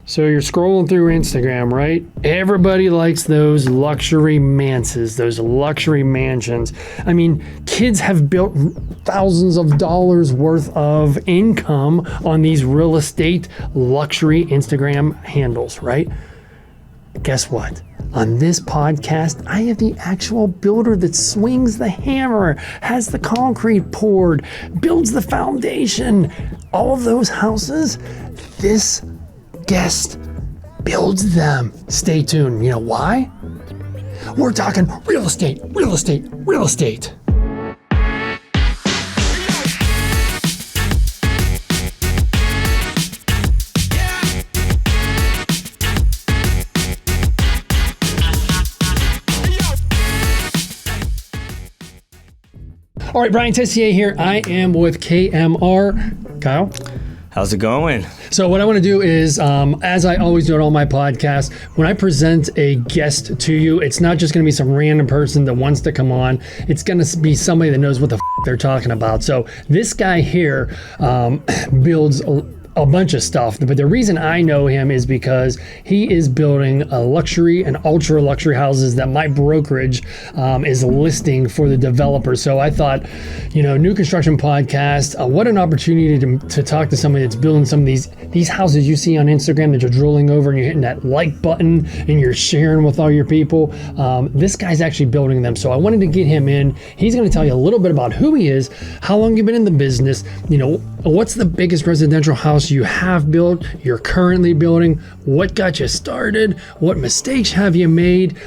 So you're scrolling through Instagram, right? Everybody likes those luxury mansions, those luxury mansions. I mean, kids have built thousands of dollars worth of income on these real estate luxury Instagram handles, right? Guess what? On this podcast, I have the actual builder that swings the hammer, has the concrete poured, builds the foundation. All of those houses, this guest builds them. Stay tuned. You know why? We're talking real estate, real estate, real estate. All right, Brian Teyssier here. I am with KMR. Kyle? How's it going? So what I want to do is, as I always do on all my podcasts, when I present a guest to you, it's not just going to be some random person that wants to come on. It's going to be somebody that knows what the they're talking about. So this guy here builds a bunch of stuff, but the reason I know him is because he is building a luxury and ultra luxury houses that my brokerage is listing for the developers. So I thought, you know, new construction podcast, what an opportunity to talk to somebody that's building some of these houses you see on Instagram that you're drilling over and you're hitting that like button and you're sharing with all your people. This guy's actually building them. So I wanted to get him in. He's going to tell you a little bit about who he is, how long you've been in the business, you know, what's the biggest residential house you have built, you're currently building, what got you started, what mistakes have you made.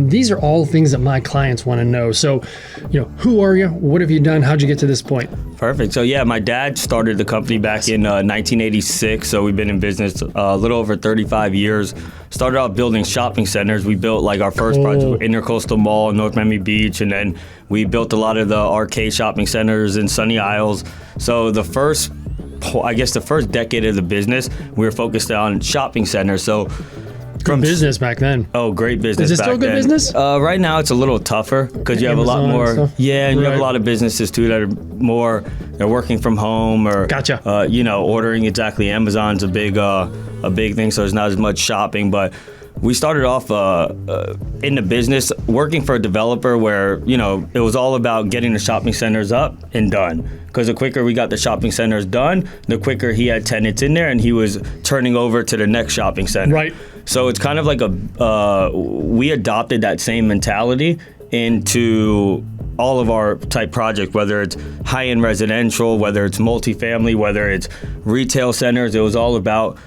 These are all things that my clients want to know. So, you know, who are you? What have you done? How'd you get to this point? Perfect. So yeah, my dad started the company back in 1986. So we've been in business a little over 35 years. Started out building shopping centers. We built like our first project, Intercoastal Mall in North Miami Beach, and then we built a lot of the arcade shopping centers in Sunny Isles. So the first decade of the business, we were focused on shopping centers. So good business back then. Oh, great business. Is it still good business? Right now it's a little tougher because you have a lot more. Yeah, and you have a lot of businesses too that are more, they're working from home or gotcha. You know, ordering exactly. Amazon's a big thing, so there's not as much shopping. But we started off in the business working for a developer where, you know, it was all about getting the shopping centers up and done. Because the quicker we got the shopping centers done, the quicker he had tenants in there and he was turning over to the next shopping center. Right. So it's kind of like we adopted that same mentality into all of our type projects, whether it's high-end residential, whether it's multifamily, whether it's retail centers. It was all about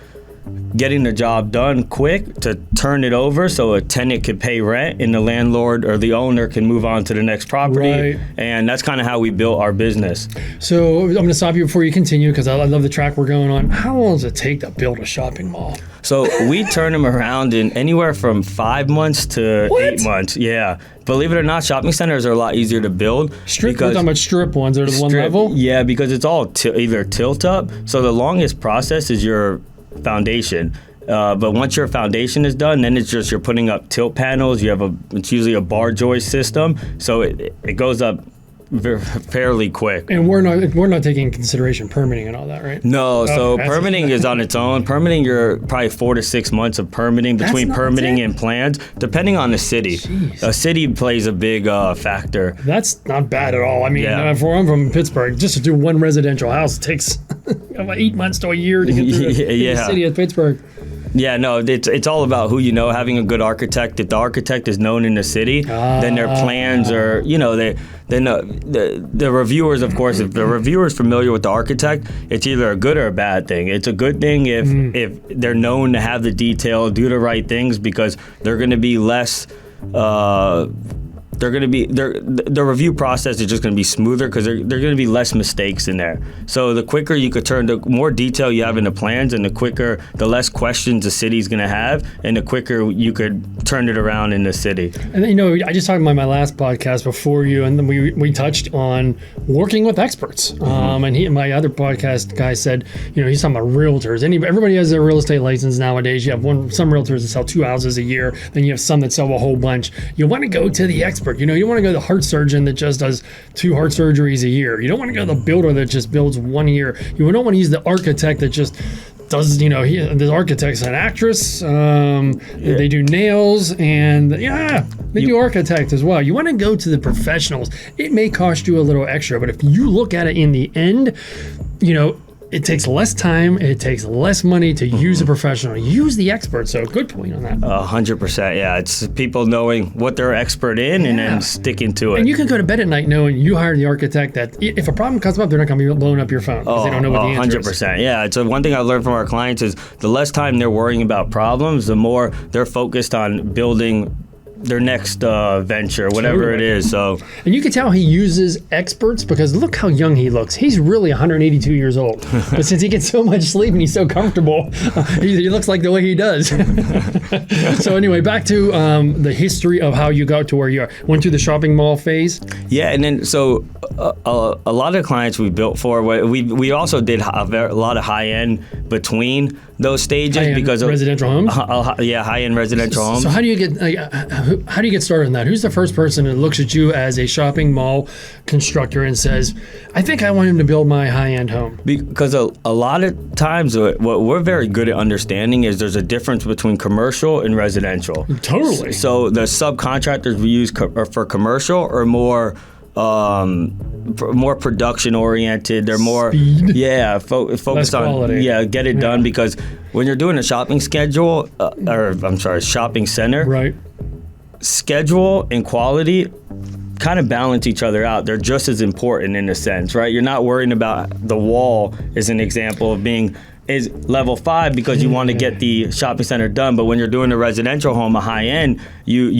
getting the job done quick to turn it over so a tenant could pay rent and the landlord or the owner can move on to the next property. Right. And that's kind of how we built our business. So I'm going to stop you before you continue because I love the track we're going on. How long does it take to build a shopping mall? So we turn them around in anywhere from 5 months to 8 months. Yeah. Believe it or not, shopping centers are a lot easier to build. We're talking about strip ones. They're the one level? Yeah, because it's all either tilt up. So the longest process is your foundation. But once your foundation is done, then it's just you're putting up tilt panels. It's usually a bar joist system. So it goes up fairly quick. And we're not taking into consideration permitting and all that, right? No, so permitting is on its own. Permitting, you're probably 4 to 6 months of permitting between permitting and plans, depending on the city. Jeez. A city plays a big factor. That's not bad at all. I mean, I'm from Pittsburgh. Just to do one residential house takes about 8 months to a year to get through the city of Pittsburgh. Yeah, no, it's all about who you know, having a good architect. If the architect is known in the city, then their plans are, you know, the reviewers, of course, if the reviewer is familiar with the architect, it's either a good or a bad thing. It's a good thing if they're known to have the detail, do the right things, because they're going to be less the review process is just going to be smoother because they're going to be less mistakes in there. So the quicker you could turn, the more detail you have in the plans, and the less questions the city's going to have, and the quicker you could turn it around in the city. And you know, I just talked about my last podcast before you, and then we touched on working with experts. And my other podcast guy said, you know, he's talking about realtors. Everybody has their real estate license nowadays. You have some realtors that sell 2 houses a year, then you have some that sell a whole bunch. You want to go to the expert. You know, you want to go to the heart surgeon that just does 2 heart surgeries a year. You don't want to go to the builder that just builds 1 a year. You don't want to use the architect that just does, the architect's an actress. They do nails, and they do architect as well. You want to go to the professionals. It may cost you a little extra, but if you look at it in the end, it takes less time, it takes less money to use a professional, use the expert. So good point on that. 100%. Yeah, it's people knowing what they're expert in and then sticking to it. And you can go to bed at night knowing you hired the architect that if a problem comes up, they're not going to be blowing up your phone because they don't know what the answer 100%. Yeah, it's one thing I've learned from our clients is the less time they're worrying about problems, the more they're focused on building their next venture, whatever it is. So, and you can tell he uses experts because look how young he looks. He's really 182 years old. But since he gets so much sleep and he's so comfortable, he looks like the way he does. So anyway, back to the history of how you got to where you are. Went through the shopping mall phase. Yeah, and then so a lot of clients we built for, we also did a lot of high end between those stages high-end because of residential homes. High end residential homes. So how do you get started in that? Who's the first person that looks at you as a shopping mall constructor and says, I think I want him to build my high-end home? Because a lot of times what we're very good at understanding is there's a difference between commercial and residential. Totally. So the subcontractors we use for commercial are more production oriented. They're more speed. Focused on quality. Get it done, because when you're doing a shopping schedule shopping center, right, schedule and quality kind of balance each other out. They're just as important in a sense, right? You're not worrying about the wall as an example of being is level 5 because you want to get the shopping center done, but when you're doing a residential home, a high end, you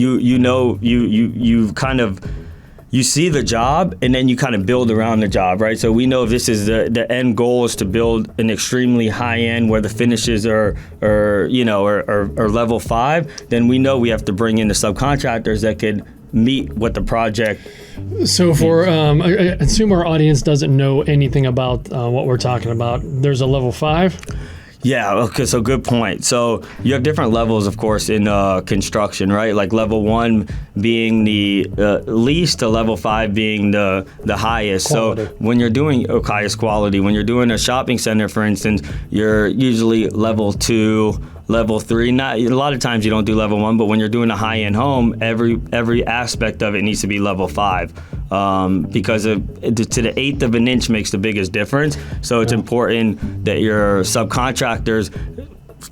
see the job and then you kind of build around the job, right? So we know if this is the end goal is to build an extremely high end where the finishes are level 5, then we know we have to bring in the subcontractors that could meet what the project. So for I assume our audience doesn't know anything about what we're talking about. There's a level 5. Yeah, okay, so good point. So you have different levels, of course, in construction, right? Like level 1 being the least to level 5 being the highest. Quality. So when you're doing highest quality, when you're doing a shopping center, for instance, you're usually level 2, level 3. Not a lot of times you don't do level 1, but when you're doing a high-end home, every aspect of it needs to be level 5. Because to the 1/8 of an inch makes the biggest difference. So it's important that your subcontractors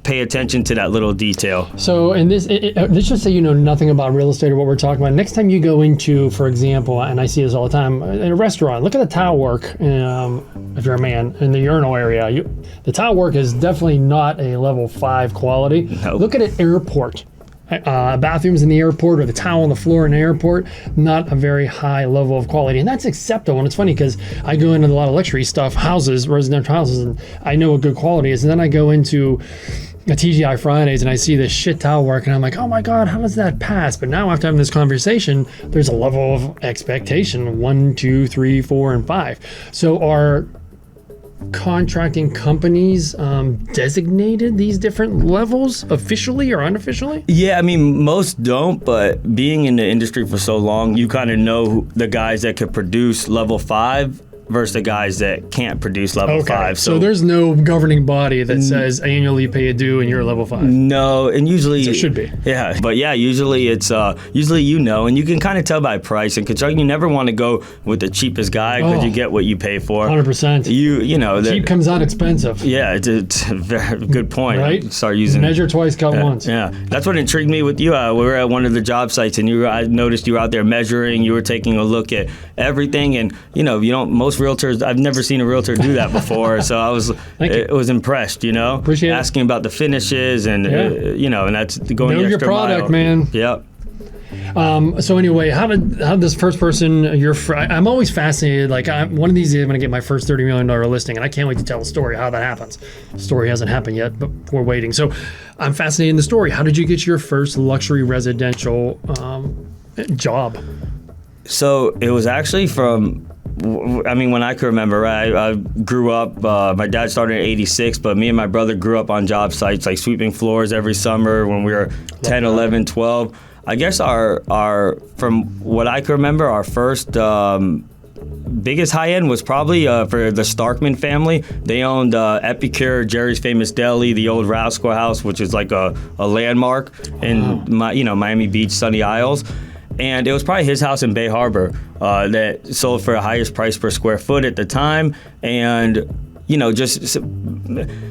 pay attention to that little detail. So in this, let's just say you know nothing about real estate or what we're talking about. Next time you go into, for example, and I see this all the time, in a restaurant, look at the tile work, if you're a man, in the urinal area. The tile work is definitely not a level 5 quality. Nope. Look at an airport. Bathrooms in the airport or the towel on the floor in the airport, not a very high level of quality. And that's acceptable. And it's funny because I go into a lot of luxury stuff, residential houses, and I know what good quality is. And then I go into a TGI Fridays and I see this shit towel work and I'm like, oh my God, how does that pass? But now after having this conversation, there's a level of expectation, 1, 2, 3, 4, and 5. So our contracting companies designated these different levels officially or unofficially? Yeah, I mean, most don't, but being in the industry for so long, you kind of know the guys that could produce level 5 versus the guys that can't produce level 5. So there's no governing body that says annually pay a due and you're level 5. No, and usually there should be. Yeah, but yeah, usually it's and you can kind of tell by price. In construction, you never want to go with the cheapest guy because you get what you pay for. 100%. Cheap comes out expensive. Yeah, it's a very good point. Right? Start using measure twice, cut once. Yeah, that's what intrigued me with you. We were at one of the job sites, and I noticed you were out there measuring. You were taking a look at everything, and most realtors, I've never seen a realtor do that before, so I was impressed, Appreciate asking about the finishes and and that's going know the your extra product, mile. man. Yep. So anyway, how did this first person, I'm always fascinated, one of these days I'm going to get my first $30 million listing, and I can't wait to tell the story, how that happens. The story hasn't happened yet, but we're waiting. So I'm fascinated in the story. How did you get your first luxury residential job? So it was actually when I can remember, right? I grew up, my dad started in 86, but me and my brother grew up on job sites, like sweeping floors every summer when we were 10, 11, 12. I guess our from what I can remember, our first biggest high end was probably for the Starkman family. They owned Epicure, Jerry's Famous Deli, the old Rascal House, which is like a landmark in Miami Beach, Sunny Isles. And it was probably his house in Bay Harbor that sold for the highest price per square foot at the time. And just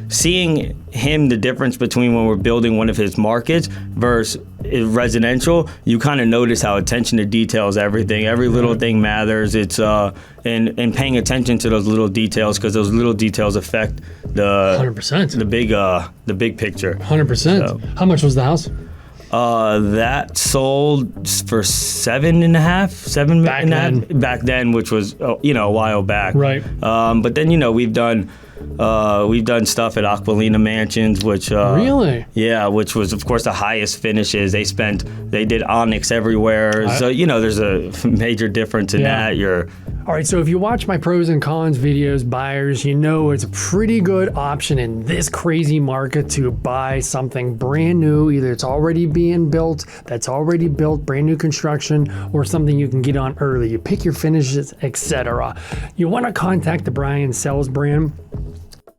seeing him, the difference between when we're building one of his markets versus residential, you kind of notice how attention to detail is everything. Every little thing matters. It's and paying attention to those little details, because those little details affect the 100%, the big picture. 100%. So, how much was the house? That sold for $7.5 million back then, which was a while back. Right. But then we've done stuff at Aquilina Mansions, which which was of course the highest finishes. They did onyx everywhere. So there's a major difference in that. All right, so if you watch my pros and cons videos, buyers, it's a pretty good option in this crazy market to buy something brand new. Either it's already being built, brand new construction, or something you can get on early. You pick your finishes, etc. You want to contact the Brian Sells brand.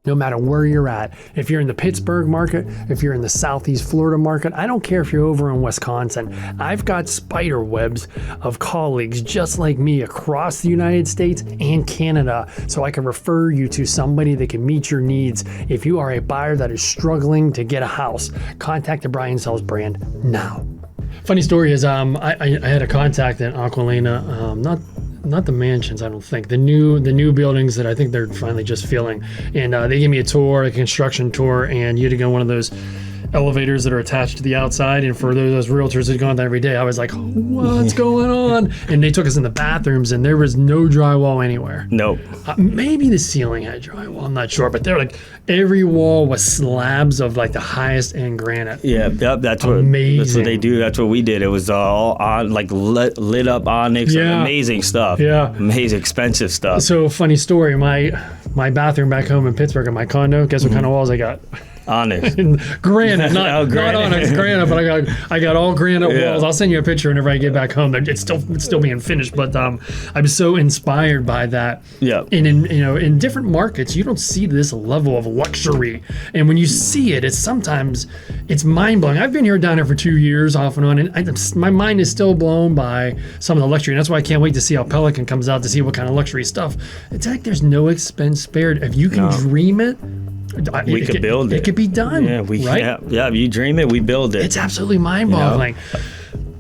No matter where you're at, if you're in the Pittsburgh market, if you're in the Southeast Florida market, I don't care if you're over in Wisconsin. I've got spider webs of colleagues just like me across the United States and Canada, so I can refer you to somebody that can meet your needs. If you are a buyer that is struggling to get a house, contact the Brian Sells brand now. Funny story is I had a contact at Aquilina, not the mansions, I don't think. The new buildings that I think they're finally just filling. And they gave me a tour, a construction tour, and you had to go on one of those elevators that are attached to the outside. And for those realtors that go on that every day, I was like, what's going on? And they took us in the bathrooms, and there was no drywall anywhere. Nope. Maybe the ceiling had drywall, I'm not sure. But they're like, every wall was slabs of like the highest end granite. Yeah, that's what they do. That's what we did. It was all on like lit up onyx. Yeah. Amazing stuff. Yeah. Amazing, expensive stuff. So funny story, my bathroom back home in Pittsburgh in my condo, guess what kind of walls I got? Onyx. Granite, not onyx, granite, but I got all granite walls. I'll send you a picture whenever I get back home. It's still being finished, but I'm so inspired by that. Yeah. And in different markets, you don't see this level of luxury, and when you see it, it's mind blowing. I've been down here for 2 years off and on, and my mind is still blown by some of the luxury. And that's why I can't wait to see how Pelican comes out to see what kind of luxury stuff. It's like there's no expense spared. If you can dream it. We could build it. It could be done. Yeah, right? Yeah. If you dream it, we build it. It's absolutely mind-boggling.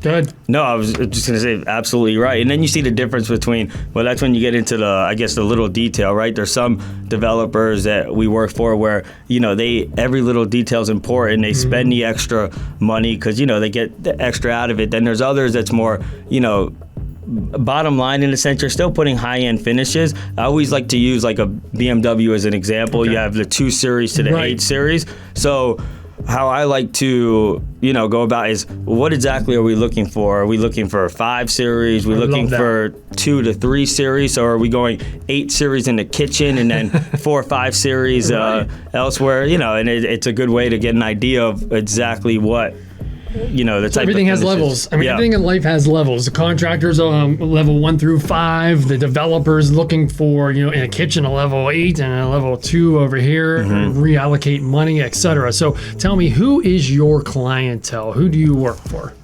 Good. No, I was just going to say absolutely right. And then you see the difference between, that's when you get into the little detail, right? There's some developers that we work for where, every little detail is important. They spend the extra money because, they get the extra out of it. Then there's others that's more, bottom line, in a sense, you're still putting high-end finishes. I always like to use like a BMW as an example. Okay. You have the 2 Series to the 8 Series. So how I like to, go about is what exactly are we looking for? Are we looking for a 5 Series? Are we looking for 2 to 3 Series? Or are we going 8 Series in the kitchen and then 4 or 5 Series elsewhere? And it's a good way to get an idea of exactly what the type everything of has levels. Everything in life has levels. The contractors level 1 through 5. The developers looking for in a kitchen a level 8 and a level 2 over here. Reallocate money, etc. So tell me, who is your clientele? Who do you work for?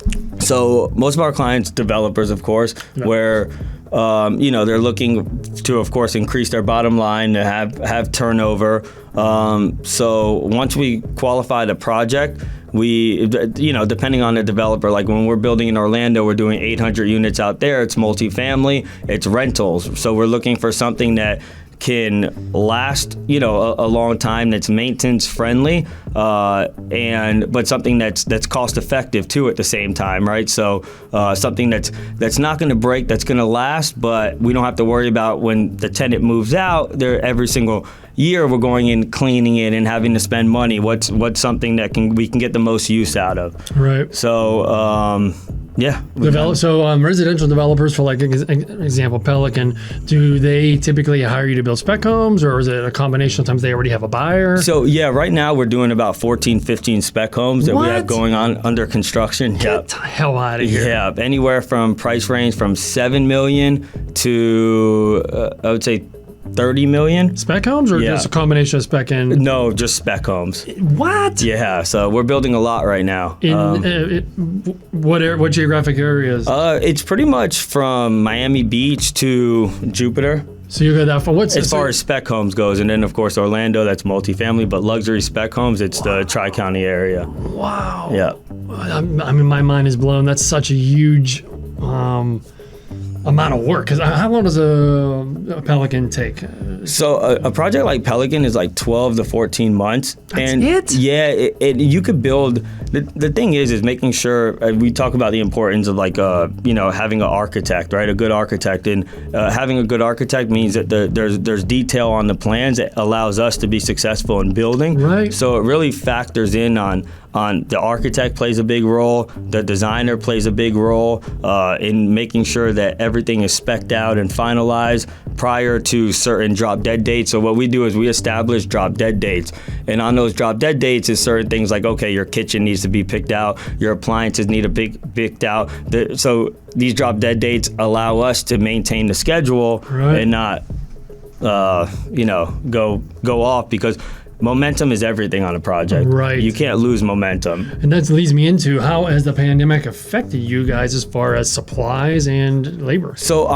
So most of our clients, developers, of course, where they're looking to, of course, increase their bottom line, to have turnover. So once we qualify the project, we, depending on the developer, like when we're building in Orlando, we're doing 800 units out there. It's multifamily, it's rentals. So we're looking for something that can last, a long time, that's maintenance friendly, but something that's cost effective too at the same time, right? So something that's not going to break, that's going to last, but we don't have to worry about when the tenant moves out. There every single year we're going in, cleaning it, and having to spend money. What's something that we can get the most use out of? Right. So Yeah. Residential developers, for like example, Pelican, do they typically hire you to build spec homes, or is it a combination? Sometimes they already have a buyer. So yeah, right now we're doing about 14, 15 spec homes that we have going on under construction. Get the hell out of here. Yeah, anywhere from price range from $7 million to I would say 30 million. Spec homes, or just a combination of spec and? No, just spec homes. What? Yeah, so we're building a lot right now. What geographic areas? It's pretty much from Miami Beach to Jupiter. So you got that for what's as far as spec homes goes, and then of course Orlando, that's multifamily, but luxury spec homes, it's the Tri-County area. Wow. Yeah. I mean, my mind is blown. That's such a huge amount of work. Because how long does a Pelican take? So a project like Pelican is like 12 to 14 months. That's and it? Yeah, you could build. The thing is making sure we talk about the importance of like having an architect, right? A good architect, and having a good architect means that there's detail on the plans that allows us to be successful in building. Right. So it really factors in on the architect plays a big role, the designer plays a big role in making sure that everything is spec'd out and finalized prior to certain drop dead dates. So what we do is we establish drop dead dates, and on those drop dead dates is certain things like, okay, your kitchen needs to be picked out, your appliances need to be picked out. So these drop dead dates allow us to maintain the schedule and not go off, because momentum is everything on a project. Right. You can't lose momentum. And that leads me into, how has the pandemic affected you guys as far as supplies and labor? So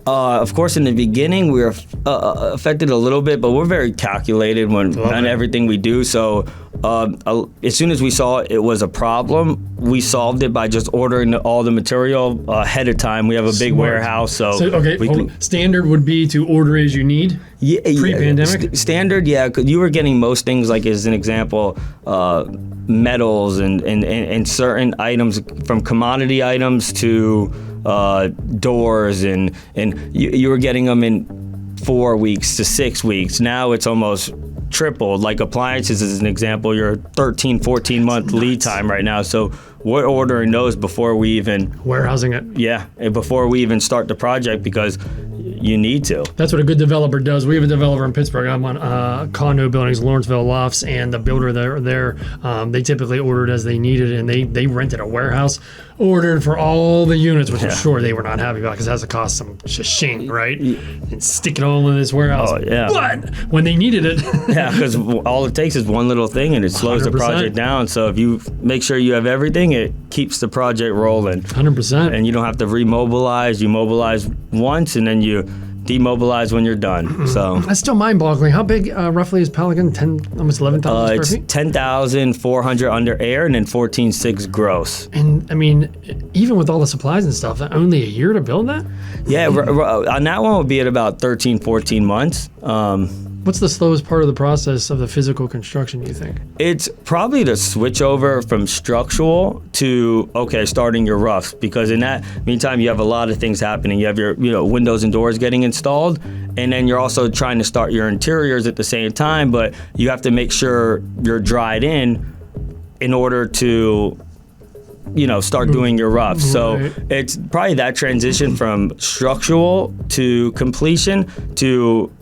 of course, in the beginning, we were affected a little bit, but we're very calculated on everything we do. So as soon as we saw it was a problem, we solved it by just ordering all the material ahead of time. We have a big warehouse. So standard would be to order as you need? Yeah, pre-pandemic? Standard, yeah. 'Cause you were getting most things, like as an example, metals and certain items, from commodity items to doors, and you were getting them in 4 weeks to 6 weeks. Now it's almost tripled. Like appliances as an example, you're 13, 14 month lead time right now. So we're ordering those before we even warehousing it. Yeah, before we even start the project, because you need to. That's what a good developer does. We have a developer in Pittsburgh. I'm on condo buildings, Lawrenceville Lofts, and the builder there, they typically ordered as they needed, and they rented a warehouse, ordered for all the units, which I'm sure they were not happy about, because it has to cost some shing, right? And stick it all in this warehouse. Oh, yeah. But when they needed it. Yeah, because all it takes is one little thing, and it slows 100%. The project down. So if you make sure you have everything, it keeps the project rolling. 100%. And you don't have to remobilize. You mobilize once, and then you demobilize when you're done. Mm-hmm. So that's still mind-boggling. How big roughly is Pelican? Almost 11,000 square feet? It's 10,400 under air, and then 14,600 gross. And I mean, even with all the supplies and stuff, only a year to build that? Yeah, on that one would be at about 13, 14 months. What's the slowest part of the process of the physical construction, you think? It's probably the switch over from structural to, starting your roofs, because in that meantime, you have a lot of things happening. You have your windows and doors getting installed, and then you're also trying to start your interiors at the same time, but you have to make sure you're dried in order to start doing your roofs. Right. So it's probably that transition from structural to completion to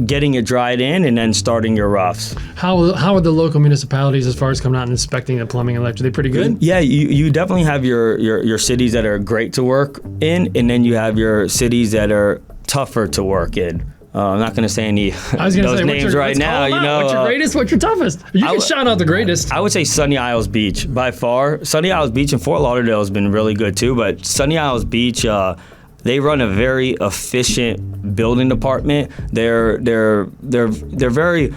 getting it dried in and then starting your roofs. How are the local municipalities as far as coming out and inspecting the plumbing and electric? Are they pretty good? Yeah, you definitely have your cities that are great to work in, and then you have your cities that are tougher to work in. I'm not going to say any those names right now. What's your greatest? What's your toughest? You can shout out the greatest. I would say Sunny Isles Beach by far. Sunny Isles Beach in Fort Lauderdale has been really good too, but Sunny Isles Beach, they run a very efficient building department. They're very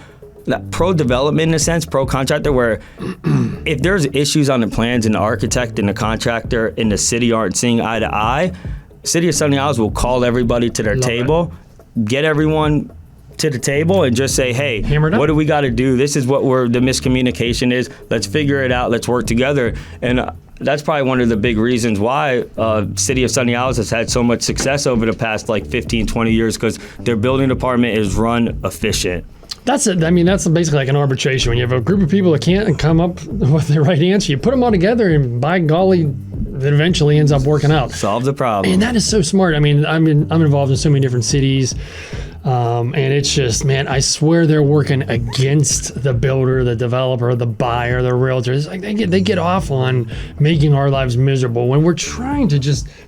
pro development in a sense, pro contractor, where if there's issues on the plans and the architect and the contractor and the city aren't seeing eye to eye, City of Sunny Isles will call everybody to their table, get everyone to the table and just say, hey, what do we got to do? This is what the miscommunication is. Let's figure it out. Let's work together. And that's probably one of the big reasons why City of Sunny Isles has had so much success over the past 15, 20 years, because their building department is run efficient. That's it. I mean, that's basically like an arbitration. When you have a group of people that can't come up with the right answer, you put them all together, and by golly, that eventually ends up working out. Solve the problem. And that is so smart. I mean, I'm involved in so many different cities. And it's just, man, I swear they're working against the builder, the developer, the buyer, the realtor. It's like they get off on making our lives miserable when we're trying to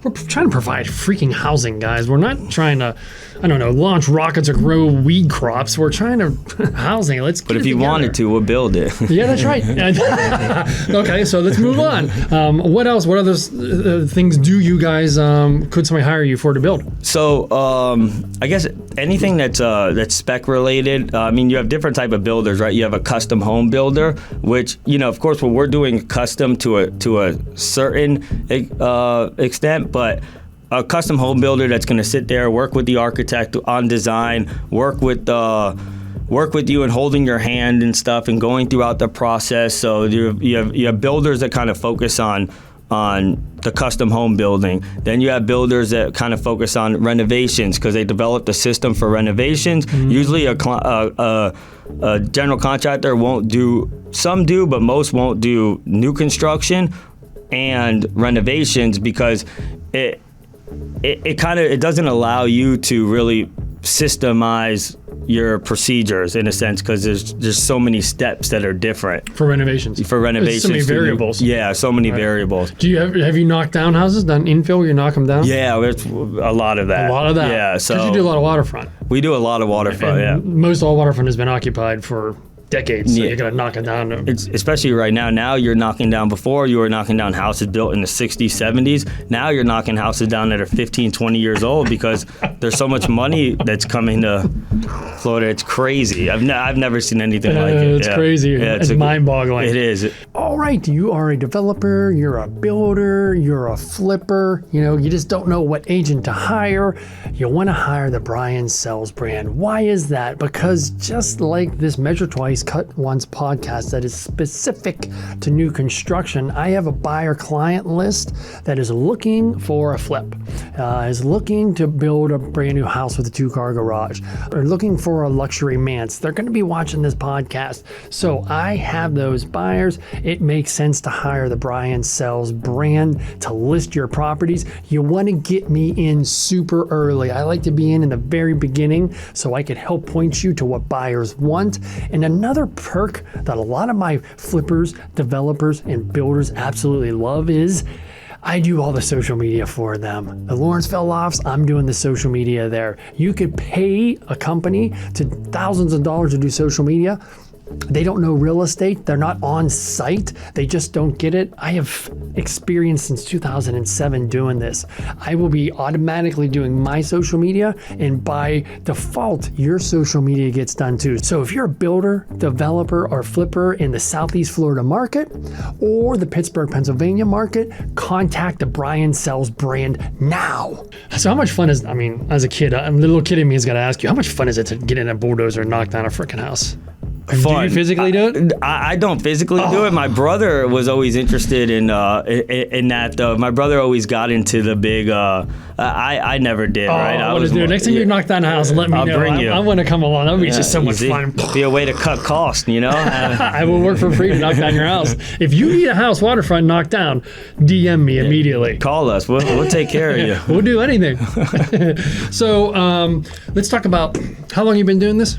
provide freaking housing, guys. We're not trying to, I don't know, launch rockets or grow weed crops. We're trying to housing. Let's get But if you together. wanted to, we'll build it. Yeah, that's right. Okay, so let's move on. What else? What other things do you guys, could somebody hire you for to build? So I guess anything that's spec related. I mean, you have different type of builders, right? You have a custom home builder, which, you know, of course, when we're doing custom to a certain extent, but a custom home builder that's going to sit there, work with the architect on design, work with you and holding your hand and stuff and going throughout the process. So you have builders that kind of focus on the custom home building. Then you have builders that kind of focus on renovations because they developed a system for renovations. Mm-hmm. Usually a general contractor won't do, some do, but most won't do new construction and renovations because it doesn't allow you to really systemize your procedures in a sense because there's so many steps that are different for renovations. There's so many variables. Yeah, so many variables. Do you have you knocked down houses, done infill where you knock them down? Yeah, it's a lot of that. A lot of that. Yeah, so because you do a lot of waterfront. We do a lot of waterfront. And yeah, most all waterfront has been occupied for decades, so Yeah. you're gonna knock it down. It's especially right now. Now you're knocking down. Before you were knocking down houses built in the 60s, 70s. Now you're knocking houses down that are 15, 20 years old because there's so much money that's coming to Florida. It's crazy. I've never seen anything like it. It's crazy. Yeah, it's mind-boggling. It is. All right, you are a developer, you're a builder, you're a flipper, you just don't know what agent to hire. You want to hire the Brian Sells brand. Why is that? Because just like this Measure Twice, Cut Once podcast that is specific to new construction, I have a buyer client list that is looking for a flip, is looking to build a brand new house with a 2-car garage, or looking for a luxury manse. They're going to be watching this podcast. So I have those buyers. It makes sense to hire the Brian Sells brand to list your properties. You want to get me in super early. I like to be in the very beginning so I could help point you to what buyers want. And another perk that a lot of my flippers, developers, and builders absolutely love is I do all the social media for them. The Lawrenceville Lofts, I'm doing the social media there. You could pay a company to thousands of dollars to do social media. They don't know real estate. They're not on site. They just don't get it. I have experience since 2007 doing this. I will be automatically doing my social media, and by default, your social media gets done too. So if you're a builder, developer, or flipper in the Southeast Florida market or the Pittsburgh, Pennsylvania market, contact the Brian Sells brand now. So how much fun is, as a kid, the little kid in me has got to ask you, how much fun is it to get in a bulldozer and knock down a freaking house? Fun. Do you physically do it? I don't physically do it. My brother was always interested in that though. My brother always got into the big. I never did. Right. I want to do it. Next time you knock down a house, let me know. Bring you. I want to come along. That would be just so much fun. Be a way to cut costs, I will work for free to knock down your house. If you need a house waterfront knocked down, DM me immediately. Call us. We'll take care of you. We'll do anything. So let's talk about how long you've been doing this.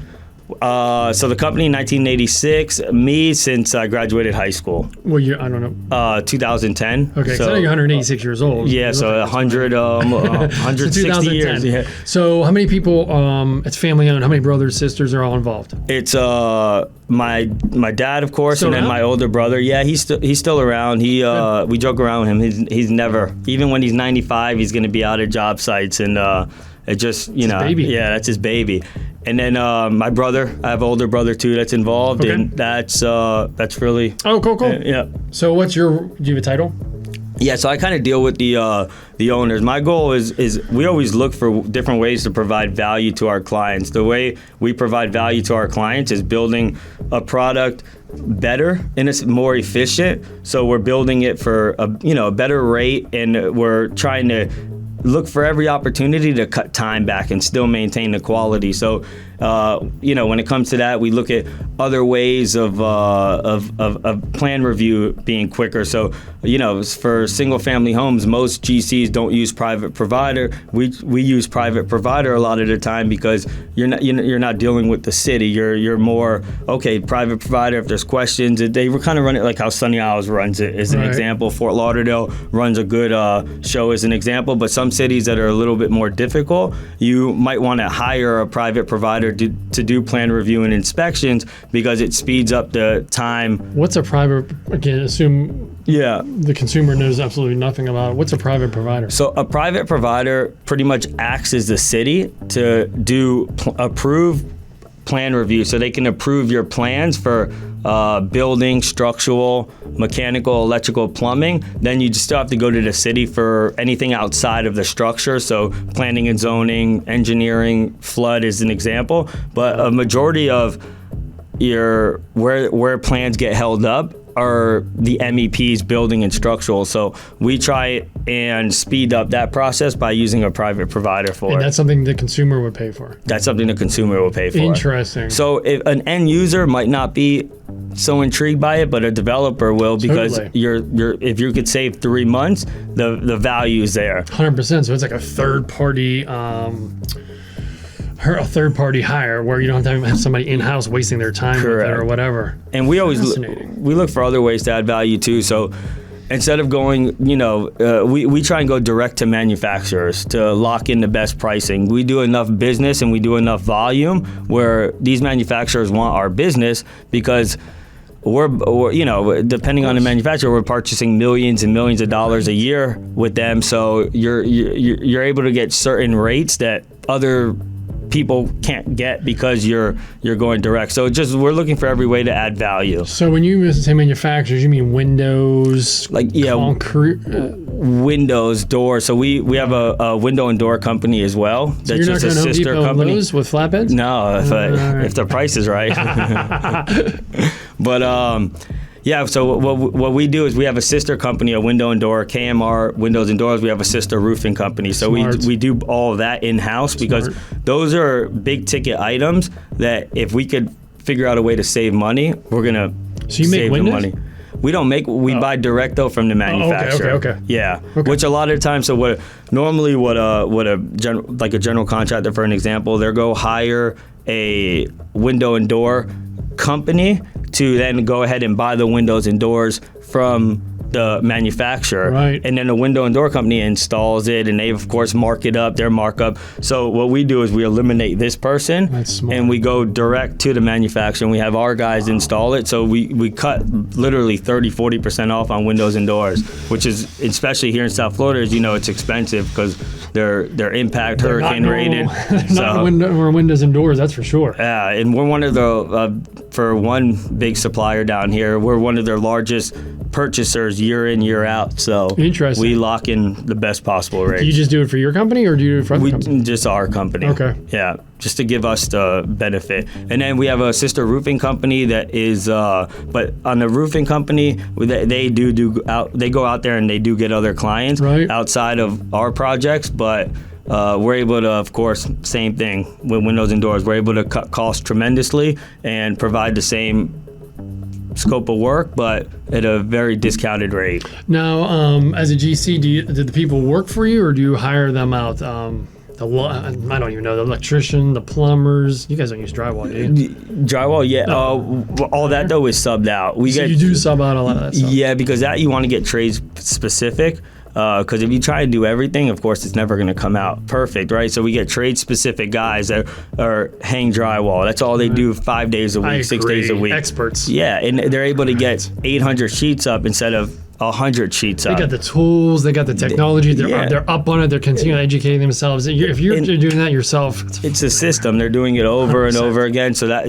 So the company, 1986. Me, since I graduated high school. Well, I don't know. 2010. Okay, so you're 186 years old. Yeah, so 160 years. Yeah. So how many people? It's family owned. How many brothers, sisters are all involved? It's my dad, of course, Still and then around? my older brother. Yeah, he's still around. We joke around with him. He's never, even when he's 95, he's going to be out at job sites, and it just baby. Yeah, that's his baby. And then my brother, I have an older brother too that's involved, Okay. and that's really. Oh, cool. Yeah. So do you have a title? Yeah, so I kind of deal with the owners. My goal is we always look for different ways to provide value to our clients. The way we provide value to our clients is building a product better and it's more efficient. So we're building it for a better rate, and we're trying to look for every opportunity to cut time back and still maintain the quality. So when it comes to that, we look at other ways of plan review being quicker. So, for single family homes, most GCs don't use private provider. We use private provider a lot of the time because you're not dealing with the city. You're more, okay, private provider, if there's questions. They kind of run it like how Sunny Isles runs it as an example. Fort Lauderdale runs a good show as an example. But some cities that are a little bit more difficult, you might want to hire a private provider to do plan review and inspections because it speeds up the time. What's a private, again, assume the consumer knows absolutely nothing about it. What's a private provider? So a private provider pretty much acts as the city to do approve plan review. So they can approve your plans for building, structural, mechanical, electrical, plumbing. Then you just still have to go to the city for anything outside of the structure. So planning and zoning, engineering, flood is an example. But a majority of where plans get held up are the MEPs, building and structural. So we try and speed up that process by using a private provider for it. And that's something the consumer would pay for? That's something the consumer will pay for. Interesting. So if an end user might not be so intrigued by it, but a developer will, because if you could save 3 months, the value is there. 100%. So it's like a third party hire where you don't have to have somebody in-house wasting their time with it or whatever. And we always look for other ways to add value too. So instead of going, we try and go direct to manufacturers to lock in the best pricing. We do enough business and we do enough volume where these manufacturers want our business because we're depending on the manufacturer, we're purchasing millions and millions of dollars a year with them. So you're able to get certain rates that other people can't get because you're going direct. So we're looking for every way to add value. So when you say manufacturers, you mean windows, concrete, windows, doors. So we have a window and door company as well. So that's just a sister company. Those with flatbeds? No, if the price is right. But so what we do is we have a sister company, a window and door, KMR Windows and Doors. We have a sister roofing company. So we do all of that in-house because those are big ticket items that if we could figure out a way to save money, we're going to save the money. We don't make, we buy direct though from the manufacturer. Okay. Yeah. Okay. Which a lot of the time, so what a general contractor, for an example, they'll go hire a window and door company to then go ahead and buy the windows and doors from the manufacturer. Right. And then the window and door company installs it, and they of course mark it up, their markup. So what we do is we eliminate this person and we go direct to the manufacturer and we have our guys install it. So we cut literally 30-40% off on windows and doors, which is, especially here in South Florida, as you know, it's expensive because they're impact hurricane rated. Not windows and doors, that's for sure. Yeah, and we're one of the, for one big supplier down here, we're one of their largest purchasers year in, year out. So we lock in the best possible rate. Do you just do it for your company or do you do it for other companies? Just our company. Okay. Yeah, just to give us the benefit. And then we have a sister roofing company that is, but on the roofing company, they go out there and they do get other clients outside of our projects, but we're able to, of course, same thing with windows and doors. We're able to cut costs tremendously and provide the same scope of work, but at a very discounted rate. Now, as a GC, do the people work for you, or do you hire them out? I don't even know, the electrician, the plumbers. You guys don't use drywall, do you? Drywall, yeah. No. All that though is subbed out. You do sub out a lot of that stuff. Yeah, because that you want to get trade specific. Because if you try to do everything, of course, it's never going to come out perfect, right? So we get trade-specific guys that are hang drywall. That's all they do 5 days a week, 6 days a week. Experts. Yeah, and they're able to get 800 sheets up instead of 100 sheets up. They got the tools, they got the technology, they're up on it, they're continually educating themselves. If you're doing that yourself, it's a system. They're doing it over 100%. And over again, so that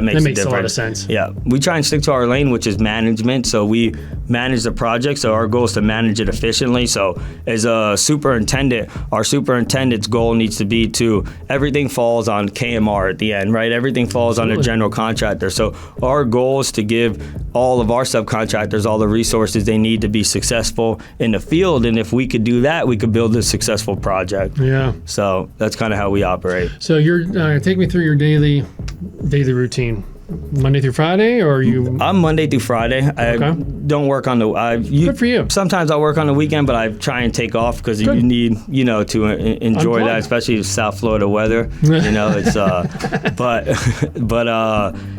makes a difference. A lot of sense. Yeah, we try and stick to our lane, which is management. So we manage the project. So our goal is to manage it efficiently. So as a superintendent, our superintendent's goal needs to be to everything falls on KMR at the end, right? Everything falls on a general contractor. So our goal is to give all of our subcontractors all the resources they need need to be successful in the field. And if we could do that, we could build a successful project. Yeah. So that's kind of how we operate. So you're take me through your daily routine. Monday through Friday, or you? I'm Monday through Friday. I don't work on the. Good for you. Sometimes I work on the weekend, but I try and take off because you need, to enjoy that, especially South Florida weather. It's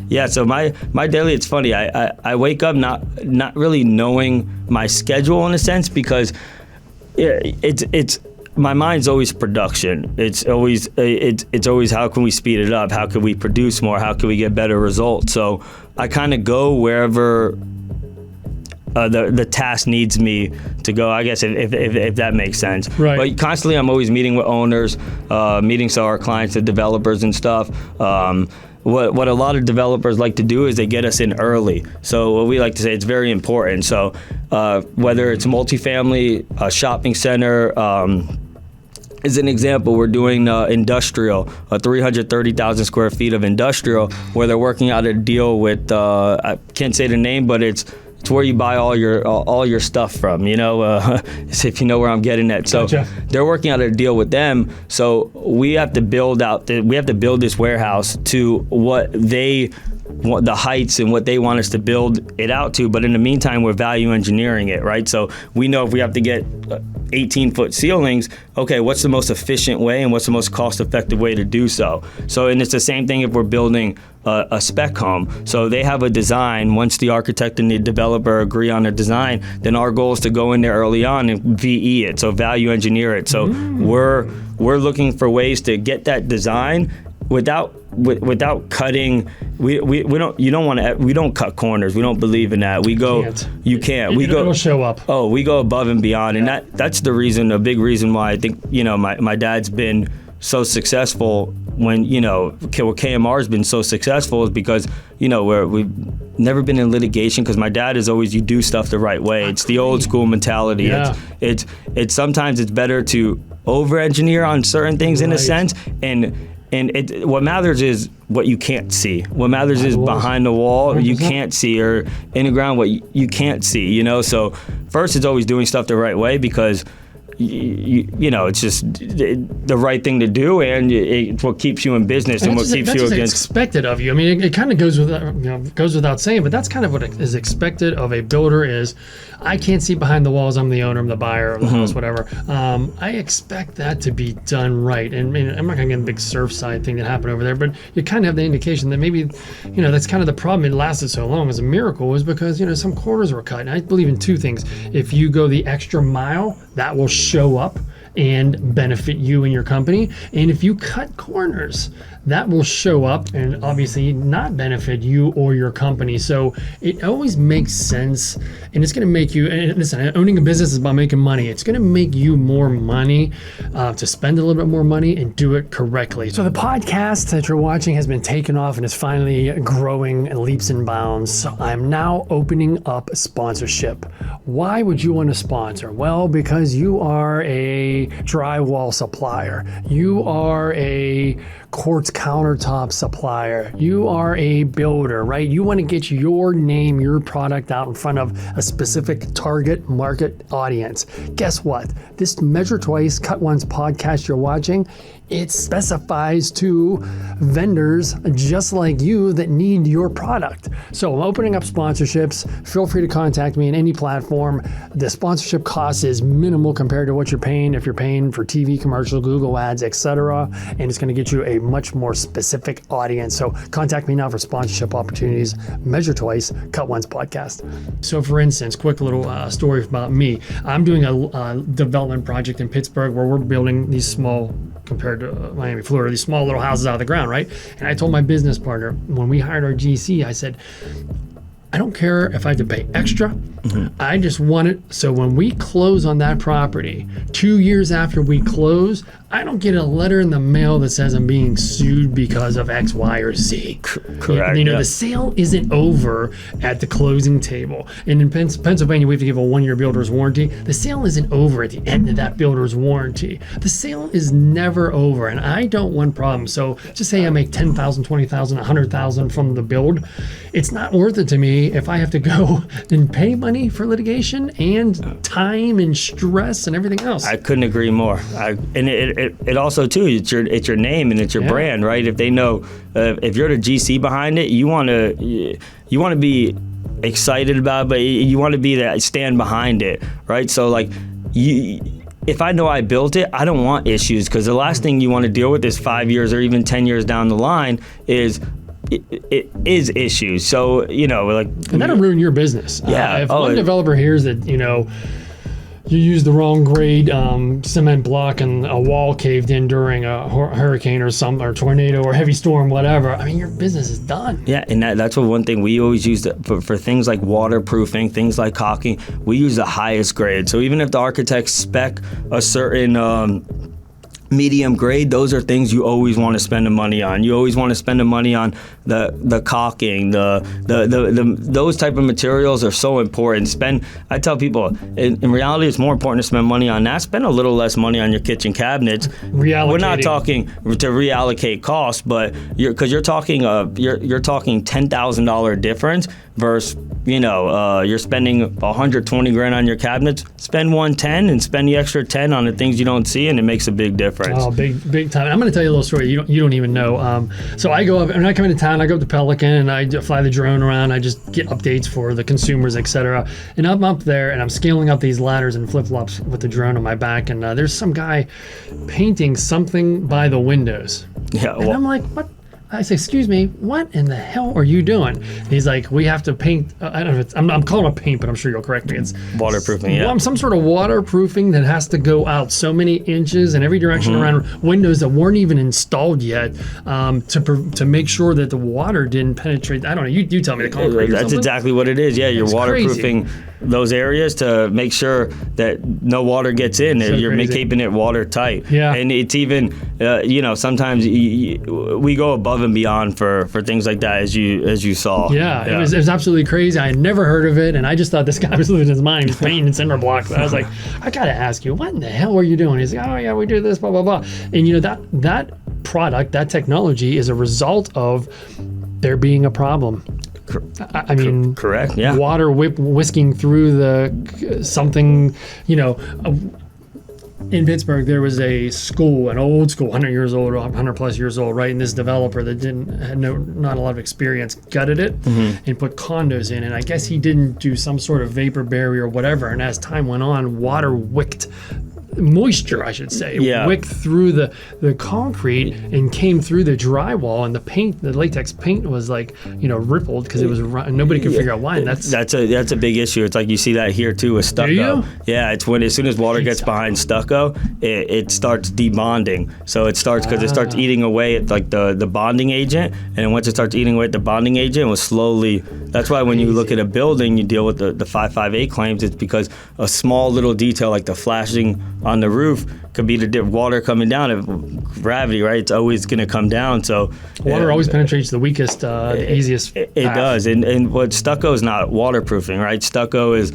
yeah. So my daily, it's funny. I wake up not really knowing my schedule in a sense, because it's. My mind's always production. It's always how can we speed it up? How can we produce more? How can we get better results? So I kind of go wherever the task needs me to go, I guess, if that makes sense. Right. But constantly I'm always meeting with owners, meeting some of our clients, the developers and stuff. What a lot of developers like to do is they get us in early. So what we like to say, it's very important. So whether it's multifamily, a shopping center, as an example, we're doing industrial, 330,000 square feet of industrial, where they're working out a deal with, I can't say the name, but it's where you buy all your stuff from, if you know where I'm getting at. So Gotcha. They're working out a deal with them. So we have to build this warehouse to what they want, the heights and what they want us to build it out to. But in the meantime, we're value engineering it, right? So we know if we have to get 18-foot ceilings, okay, what's the most efficient way and what's the most cost-effective way to do so? And it's the same thing if we're building a spec home. So they have a design. Once the architect and the developer agree on a design, then our goal is to go in there early on and VE it, so value engineer it. So we're looking for ways to get that design without cutting. We don't cut corners. We don't believe in that. We go. You can't. It'll show up. Oh, we go above and beyond, and that's the reason. A big reason why I think my dad's been so successful. When KMR has been so successful is because we've never been in litigation, because my dad is always, you do stuff the right way. It's the old school mentality. Yeah. It's sometimes it's better to over engineer on certain things in a sense, and what matters is what you can't see. What matters is behind the wall 100%. You can't see, or in the ground what you can't see. So first, it's always doing stuff the right way, because it's just the right thing to do, and it's what keeps you in business and what keeps you against. Expected of you. I mean, it kind of goes without saying, but that's kind of what is expected of a builder. Is I can't see behind the walls. I'm the owner. I'm the buyer of the house. Whatever. I expect that to be done right. And I'm not gonna get a big Surfside thing that happened over there, but you kind of have the indication that maybe, that's kind of the problem. It lasted so long as a miracle was because some corners were cut. And I believe in two things. If you go the extra mile, that will show up and benefit you and your company. And if you cut corners, that will show up and obviously not benefit you or your company. So it always makes sense, and it's going to make you, and listen, owning a business is about making money. It's going to make you more money to spend a little bit more money and do it correctly. So the podcast that you're watching has been taken off and is finally growing in leaps and bounds. So I'm now opening up sponsorship. Why would you want to sponsor? Well, because you are a drywall supplier. You are a quartz countertop supplier. You are a builder, right? You want to get your name, your product out in front of a specific target market audience. Guess what? This Measure Twice, Cut Once podcast you're watching, it specifies to vendors just like you that need your product. So I'm opening up sponsorships. Feel free to contact me in any platform. The sponsorship cost is minimal compared to what you're paying if you're paying for TV commercials, Google ads, etc. And it's going to get you a much more specific audience. So contact me now for sponsorship opportunities. Measure Twice, Cut Once podcast. So for instance, quick little story about me. I'm doing a development project in Pittsburgh where we're building these small, compared to Miami, Florida, these small little houses out of the ground, right? And I told my business partner, when we hired our GC, I said, I don't care if I have to pay extra. I just want it so when we close on that property, 2 years after we close, I don't get a letter in the mail that says I'm being sued because of X, Y, or Z. Correct. The sale isn't over at the closing table. And in Pennsylvania, we have to give a 1-year builder's warranty. The sale isn't over at the end of that builder's warranty. The sale is never over, and I don't want problems. So just say I make $10,000, $20,000, $100,000 from the build. It's not worth it to me me if I have to go and pay money for litigation and time and stress and everything else. I couldn't agree more. And it also too, it's your name and it's your brand, right? If they know, if you're the GC behind it, you want to be excited about it, but you want to be that stand behind it, right? So like if I know I built it, I don't want issues, because the last thing you want to deal with is 5 years or even 10 years down the line is issues. So, like, and that'll ruin your business. Yeah. If one developer hears that, you used the wrong grade cement block and a wall caved in during a hurricane or tornado or heavy storm, whatever, I mean, your business is done. Yeah, and that's one thing we always use for things like waterproofing, things like caulking. We use the highest grade. So even if the architects spec a certain medium grade, those are things you always want to spend the money on. You always want to spend the money on the caulking, the those type of materials are so important. I tell people, in reality, it's more important to spend money on that. Spend a little less money on your kitchen cabinets. We're not talking to reallocate costs, but because you're talking $10,000 difference versus you're spending $120,000 on your cabinets. Spend $110 and spend the extra $10 on the things you don't see, and it makes a big difference. Oh, big time. I'm going to tell you a little story you don't even know. So I go up, when I come into town, I go up to Pelican and I fly the drone around. I just get updates for the consumers, etc. And I'm up there and I'm scaling up these ladders and flip-flops with the drone on my back. And there's some guy painting something by the windows. Yeah. And I'm like, what? I say, excuse me, what in the hell are you doing? He's like, we have to paint. I don't know if it's, I'm calling it paint, but I'm sure you'll correct me. It's waterproofing, yeah. Some sort of waterproofing that has to go out so many inches in every direction around windows that weren't even installed yet, to make sure that the water didn't penetrate. I don't know. You tell me the concrete. That's exactly what it is. Yeah, you're waterproofing those areas to make sure that no water gets in. So you're keeping it watertight. Yeah. And it's even, sometimes we go above and beyond for things like that, as you saw. Yeah. It was absolutely crazy. I had never heard of it, and I just thought this guy was losing his mind. He was painting cinder blocks. I was like, I gotta ask you, what in the hell are you doing? He's like, oh yeah, we do this, blah blah blah. And that product, that technology, is a result of there being a problem. I mean, correct. Yeah. Water whisking through something. In Pittsburgh, there was a school, an old school, 100 years old, 100 plus years old, right? And this developer that had not a lot of experience gutted it and put condos in. And I guess he didn't do some sort of vapor barrier or whatever. And as time went on, water wicked. Moisture, I should say, wicked through the concrete and came through the drywall, and the latex paint was rippled because it was nobody could figure out why. And that's a big issue. It's like you see that here too with stucco. Do you? Yeah, it's when as soon as water gets behind stucco, it starts debonding. So it starts because it starts eating away at the bonding agent, and then once it starts eating away at the bonding agent, it will slowly. That's why when you look at a building, you deal with the 558 claims. It's because a small little detail like the flashing on the roof could be the water coming down. If gravity, right? It's always going to come down. So water always penetrates the weakest, the easiest. It does, and what stucco is not waterproofing, right? Stucco is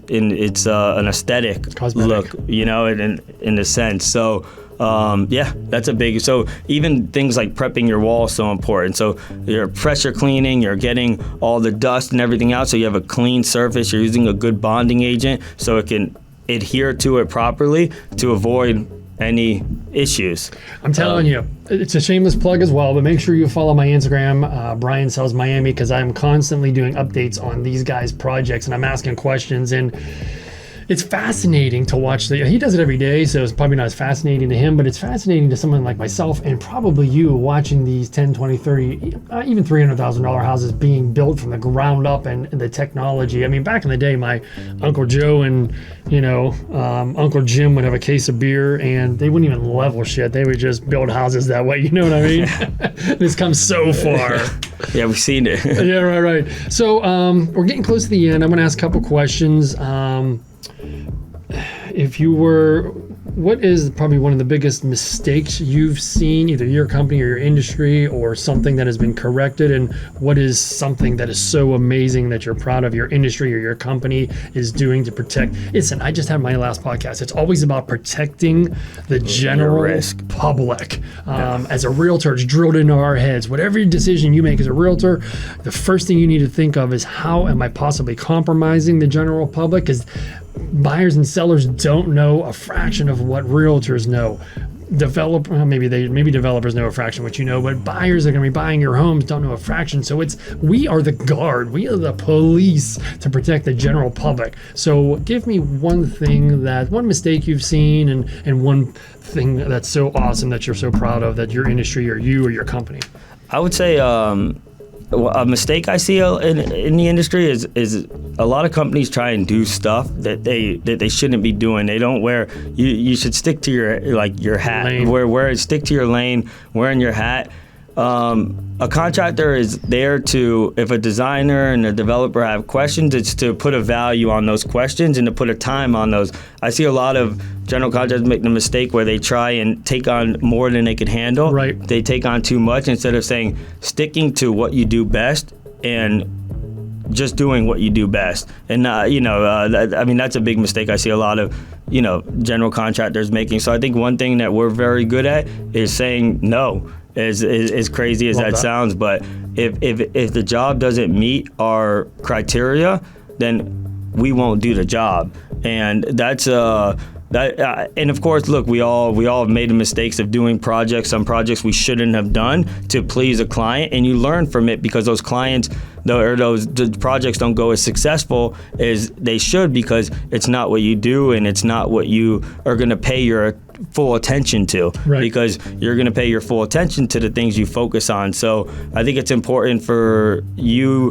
an aesthetic cosmetic look, in a sense. So. That's a big. So even things like prepping your wall is so important. So you're pressure cleaning, you're getting all the dust and everything out, so you have a clean surface. You're using a good bonding agent so it can adhere to it properly to avoid any issues. I'm telling you, it's a shameless plug as well, but make sure you follow my Instagram, Brian Sells Miami, because I'm constantly doing updates on these guys' projects and I'm asking questions, and it's fascinating to watch. He does it every day, so it's probably not as fascinating to him, but it's fascinating to someone like myself and probably you watching these 10, 20, 30, even $300,000 houses being built from the ground up and the technology. I mean, back in the day, my Uncle Joe and, Uncle Jim would have a case of beer and they wouldn't even level shit. They would just build houses that way. You know what I mean? It's come so far. Yeah, we've seen it. Yeah, right. So we're getting close to the end. I'm going to ask a couple questions. if you were, what is probably one of the biggest mistakes you've seen, either your company or your industry, or something that has been corrected? And what is something that is so amazing that you're proud of your industry or your company is doing to protect? Listen, I just had my last podcast. It's always about protecting the general risk public. As a realtor, it's drilled into our heads. Whatever decision you make as a realtor, the first thing you need to think of is, how am I possibly compromising the general public? Because buyers and sellers don't know a fraction of what realtors know. Maybe developers know a fraction of what you know, but buyers that are going to be buying your homes don't know a fraction. So we are the guard, we are the police to protect the general public. So give me one mistake you've seen, and one thing that's so awesome that you're so proud of that your industry or you or your company. I would say a mistake I see in the industry is a lot of companies try and do stuff that they shouldn't be doing. They don't wear. You should stick to your hat. Stick to your lane. Wearing your hat. A contractor is there to, if a designer and a developer have questions, it's to put a value on those questions and to put a time on those. I see a lot of general contractors make the mistake where they try and take on more than they can handle. Right. They take on too much instead of sticking to what you do best and just doing what you do best. And that's a big mistake I see a lot of general contractors making. So I think one thing that we're very good at is saying no. As crazy as that sounds, but if the job doesn't meet our criteria, then we won't do the job, and that's and of course, look, we all have made the mistakes of doing some projects we shouldn't have done to please a client, and you learn from it, because those clients, the projects don't go as successful as they should, because it's not what you do and it's not what you are going to pay your full attention to. Right. Because you're going to pay your full attention to the things you focus on. So I think it's important for you,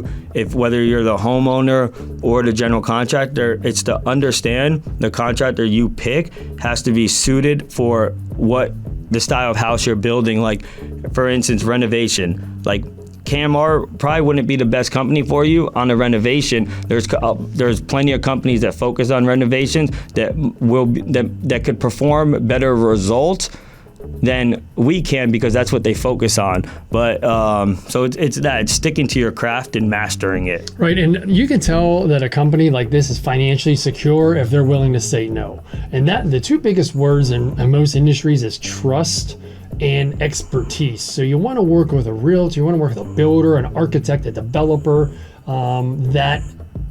whether you're the homeowner or the general contractor, it's to understand the contractor you pick has to be suited for what the style of house you're building. Like, for instance, renovation. Like, KMR probably wouldn't be the best company for you on a renovation. There's plenty of companies that focus on renovations that could perform better results than we can, because that's what they focus on. But so it's sticking to your craft and mastering it. Right, and you can tell that a company like this is financially secure if they're willing to say no. And that the two biggest words in most industries is trust and expertise. So you want to work with a realtor, you want to work with a builder, an architect, a developer that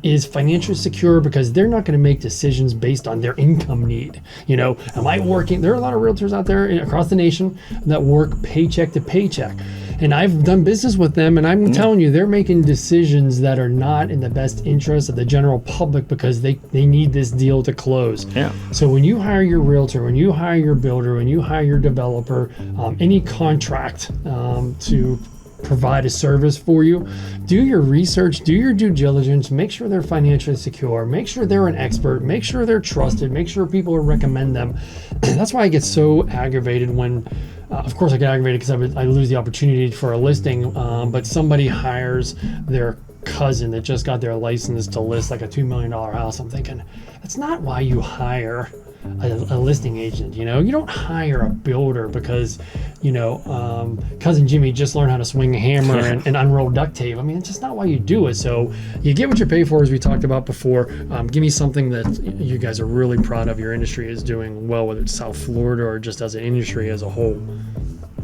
is financially secure, because they're not going to make decisions based on their income need. Am I working? There are a lot of realtors out there across the nation that work paycheck to paycheck. And I've done business with them, and I'm telling you, they're making decisions that are not in the best interest of the general public, because they need this deal to close. Yeah. So when you hire your realtor, when you hire your builder, when you hire your developer, any contract to provide a service for you, do your research, do your due diligence, make sure they're financially secure, make sure they're an expert, make sure they're trusted, make sure people will recommend them. That's why I get so aggravated when, of course I get aggravated because I lose the opportunity for a listing, but somebody hires their cousin that just got their license to list like a $2 million house. I'm thinking, that's not why you hire a listing agent. You don't hire a builder because cousin Jimmy just learned how to swing a hammer and unroll duct tape. I mean, it's just not why you do it. So you get what you pay for, as we talked about before. Give me something that you guys are really proud of your industry is doing well, whether it's South Florida or just as an industry as a whole.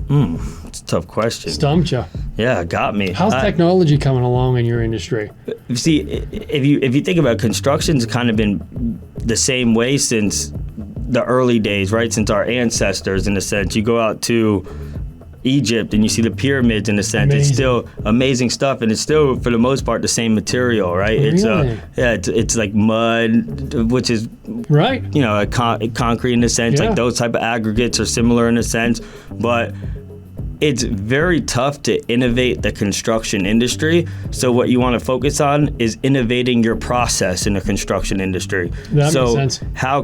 It's a tough question. Stumped you. Yeah, got me. How's technology coming along in your industry? See, if you think about it, construction's kind of been the same way since the early days, right? Since our ancestors, in a sense. You go out to Egypt and you see the pyramids, in a sense. Amazing. It's still amazing stuff, and it's still, for the most part, the same material, right? Really? It's like mud, which is right. Concrete in a sense. Yeah. Like those type of aggregates are similar in a sense, but it's very tough to innovate the construction industry. So what you want to focus on is innovating your process in the construction industry. That makes sense. How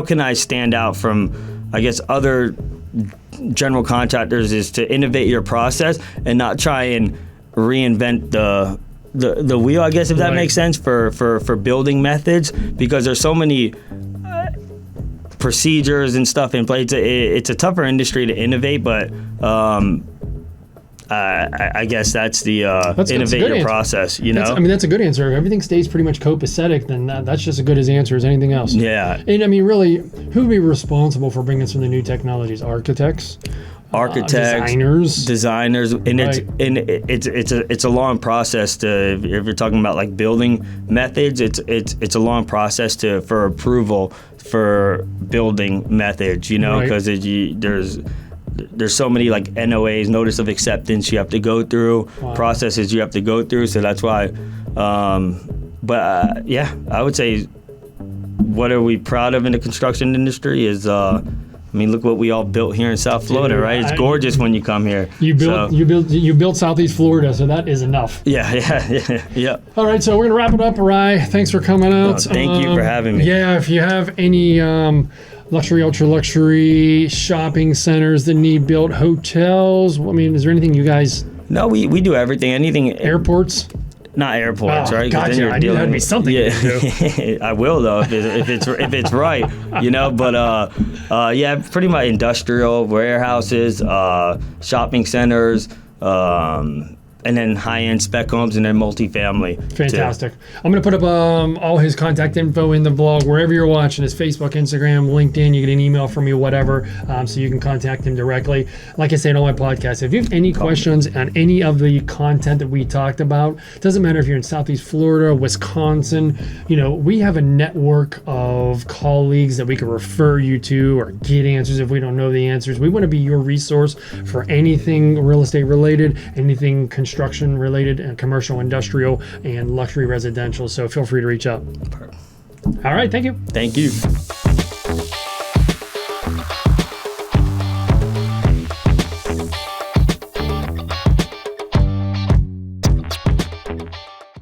can I stand out from, I guess, other general contractors, is to innovate your process and not try and reinvent the wheel, I guess, if that Right. makes sense, for building methods, because there's so many procedures and stuff in place. It's a tougher industry to innovate, but I guess that's the innovate your process, you know? That's a good answer. If everything stays pretty much copacetic, then that's just as good as answer as anything else. Yeah. And I mean, really, who would be responsible for bringing some of the new technologies? Architects? Architects, designers, and Right. it's a long process to, if you're talking about like building methods, it's a long process for approval for building methods, you know, Right. because there's so many like NOAs, notice of acceptance, you have to go through, Wow. processes you have to go through, so that's why. Yeah, I would say, what are we proud of in the construction industry is. I mean, look what we all built here in South Florida, Dude, right? It's gorgeous when you come here. You built Southeast Florida, so that is enough. Yeah. All right, so we're gonna wrap it up, Rai. Thanks for coming out. Thank you for having me. Yeah, if you have any luxury, ultra luxury shopping centers that need built, hotels. I mean, is there anything you guys? No, we do everything. Anything. Airports. Not airports, right? 'Cause Gotcha. then you're I knew that'd be something. Yeah, you do. I will though if it's right, you know. But yeah, pretty much industrial warehouses, shopping centers, and then high-end spec homes, and then multifamily. Fantastic. I'm going to put up all his contact info in the blog, wherever you're watching, his Facebook, Instagram, LinkedIn. You get an email from me, whatever, so you can contact him directly. Like I said on my podcast, if you have any questions on any of the content that we talked about, doesn't matter if you're in Southeast Florida, Wisconsin, you know, we have a network of colleagues that we can refer you to or get answers if we don't know the answers. We want to be your resource for anything real estate related, anything construction related, and commercial, industrial, and luxury residential. So feel free to reach out. All right. Thank you. Thank you.